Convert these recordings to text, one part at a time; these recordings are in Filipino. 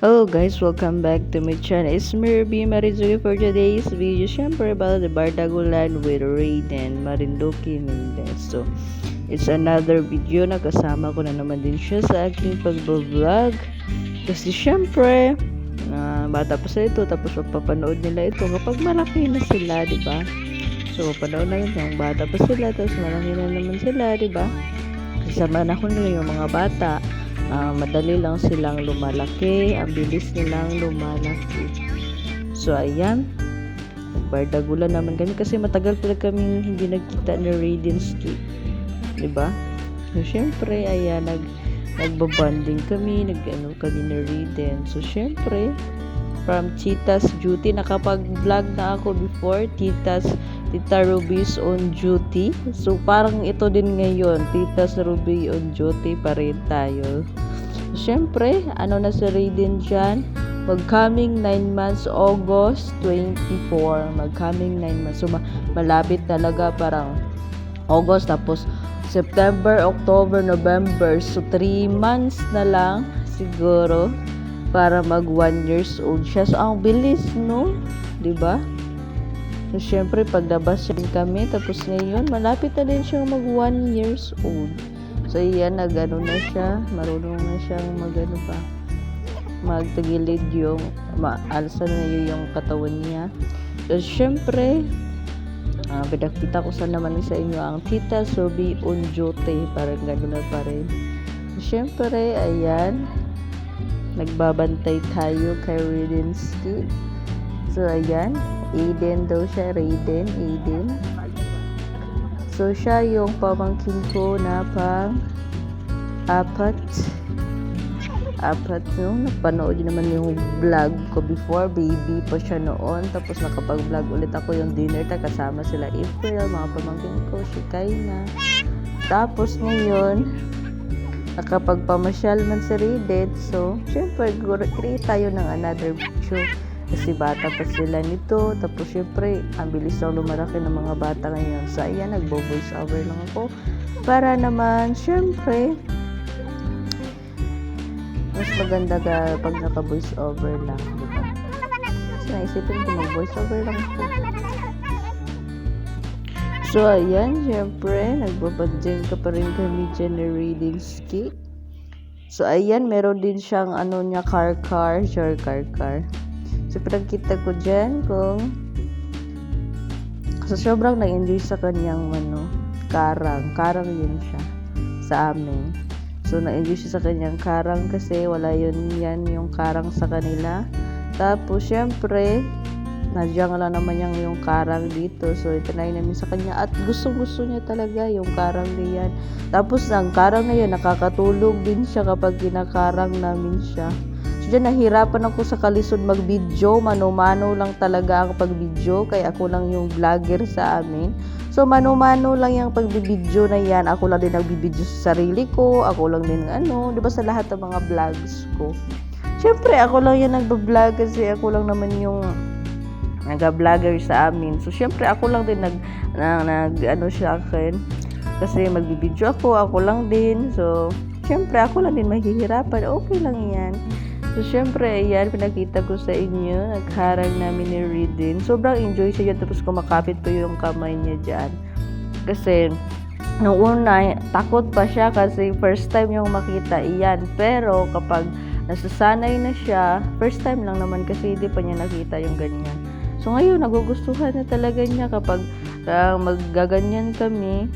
Hello guys, welcome back to my channel. It's me, B. Marizuki for today's video. Siyempre about the Bardagulan with Raiden Marinduque Mendez. So, it's another video na kasama ko na naman din siya sa aking pag-vlog. Kasi siyempre, bata pa sila ito, tapos magpapanood nila ito kapag malaki na sila, di ba? So, panood na yun, bata pa sila, tapos malaki na naman sila, di ba? Kasama na ko nila yung mga bata. Madali lang silang lumalaki, ang bilis nilang lumalaki. So ayan, bardagulan naman kami kasi matagal pala kami hindi nagkita ni Radinsky, diba? So syempre ayan, nagbabanding kami, kami ni Raiden. So syempre from Tita's Duty, nakapag-vlog na ako before, Tita Ruby's on duty. So parang ito din ngayon, Tita's Ruby on duty pa rin tayo. Siyempre, ano na si Raiden dyan? Magcoming 9 months, August 24. Magcoming 9 months. So, malapit talaga, parang August, tapos September, October, November. So, 3 months na lang siguro para mag 1 years old siya. So, ang bilis, no? Diba? So, syempre, paglabas rin kami. Tapos ngayon, malapit na din siyang mag 1 years old. So, yan, nag-ano na siya. Marunong na siyang mag-ano pa. Magtagilid yung, maalsa na yung katawan niya. So, syempre, pinakita ko sa naman sa inyo ang Tita Ruby on duty. Parang gano'n na pa rin. So, syempre, ayan. Nagbabantay tayo kay Radinsky. So, ayan. Aiden daw siya. Raiden. Aiden. So, siya yung pamangkin ko na apat yung napanood naman yung vlog ko before. Baby pa siya noon. Tapos nakapag-vlog ulit ako yung dinner. Kasama sila April, mga pamangkin ko, si Kaina. Tapos ngayon, nakapagpamasyal man si Raiden. So, syempre, create tayo ng another video. Kasi bata pa sila nito. Tapos syempre, ang bilis lang lumalaki ng mga bata ngayon. So ayan, nagbo-voice over lang ako. Para naman, syempre, mas maganda ka pag naka-voice over lang. Diba? Kasi naisipin ko mag-voice over lang ako. So ayan, syempre, nagbabanding ka pa rin kami dyan ni Radinsky. So ayan, meron din siyang car. So, pinagkita ko dyan kung so, sobrang nag-enjoy sa kanyang karang yun siya sa amin. So, nag-enjoy siya sa kanyang karang kasi wala yan yung karang sa kanila. Tapos, syempre, nadyang lang naman yung karang dito. So, itinay namin sa kanya at gusto niya talaga yung karang na yan. Tapos, ang karang na yan, nakakatulog din siya kapag kinakarang namin siya. So, dyan, nahirapan ako sa kalisod mag-video. Mano-mano lang talaga ang pag-video. Kaya ako lang yung vlogger sa amin. So, mano-mano lang yung pag-video na yan. Ako lang din nag-video sa sarili ko. Ako lang din diba sa lahat ng mga vlogs ko. Siyempre, ako lang yung nag-vlog kasi ako lang naman yung nag-vlogger sa amin. So, siyempre, ako lang din siya akin. Kasi mag-video ako lang din. So, siyempre, ako lang din mahihirapan. Okay lang yan. So, syempre, ayan, pinakita ko sa inyo. Nagharang namin ni Raiden. Sobrang enjoy siya dyan. Tapos, kumakapit pa yung kamay niya dyan. Kasi, nung una, takot pa siya kasi first time yung makita iyan. Pero, kapag nasasanay na siya, first time lang naman kasi hindi pa niya nakita yung ganyan. So, ngayon, nagugustuhan na talaga niya kapag maggaganyan kami.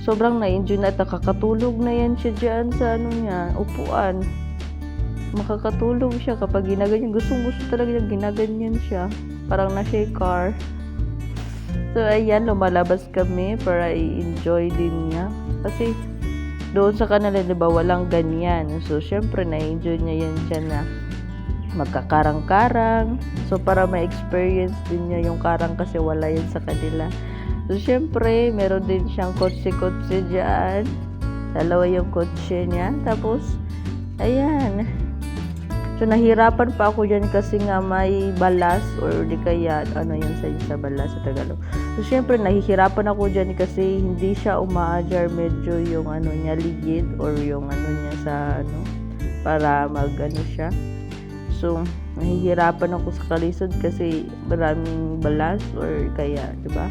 Sobrang na-enjoy na at nakakatulog na yan siya dyan sa upuan. Makakatulog siya kapag ginaganyan. Gusto talaga niya ginaganyan siya. Parang nasa car. So, ayan, lumalabas kami para i-enjoy din niya. Kasi, doon sa kanila, diba, walang ganyan. So, syempre, na-enjoy niya yan dyan na magkakarang-karang. So, para ma-experience din niya yung karang kasi wala yan sa kanila. So, syempre, meron din siyang kotse-kotse dyan. Dalawa yung kotse niya. Tapos, ayan. So, nahirapan pa ako dyan kasi nga may balas or di kaya, yan sa balas sa Tagalog. So, syempre, nahihirapan ako dyan kasi hindi siya umaajar medyo yung niya ligid or yung niya sa para siya. So, nahihirapan ako sa kalisod kasi maraming balas or kaya, di ba?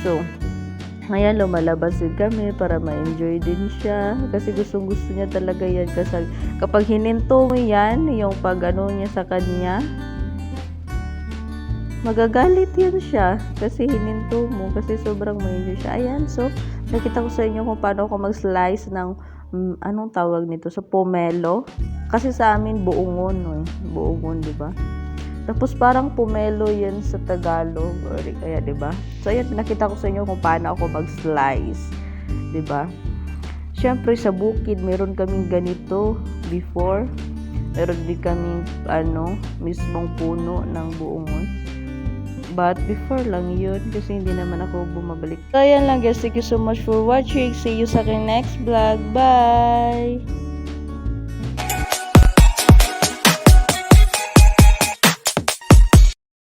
So, ngayon lumalabas din kami para ma-enjoy din siya kasi gustong-gusto niya talaga yan kasi kapag hininto mo yan, yung pag ano niya sa kanya, magagalit yan siya kasi hininto mo kasi sobrang ma-enjoy siya. Ayan, so nakita ko sa inyo kung paano ako mag-slice ng anong tawag nito, sa pomelo. Kasi sa amin buongon, buongon, di ba? Tapos parang pomelo yan sa Tagalog or kaya, 'di ba? So ayan, pinakita ko sa inyo kung paano ako mag-slice, 'di ba? Syempre sa bukid meron kaming ganito before. Meron din kaming mismong puno ng buongon. But before lang yun kasi hindi naman ako bumabalik. So ayan lang guys, thank you so much for watching. See you sa aking next vlog. Bye!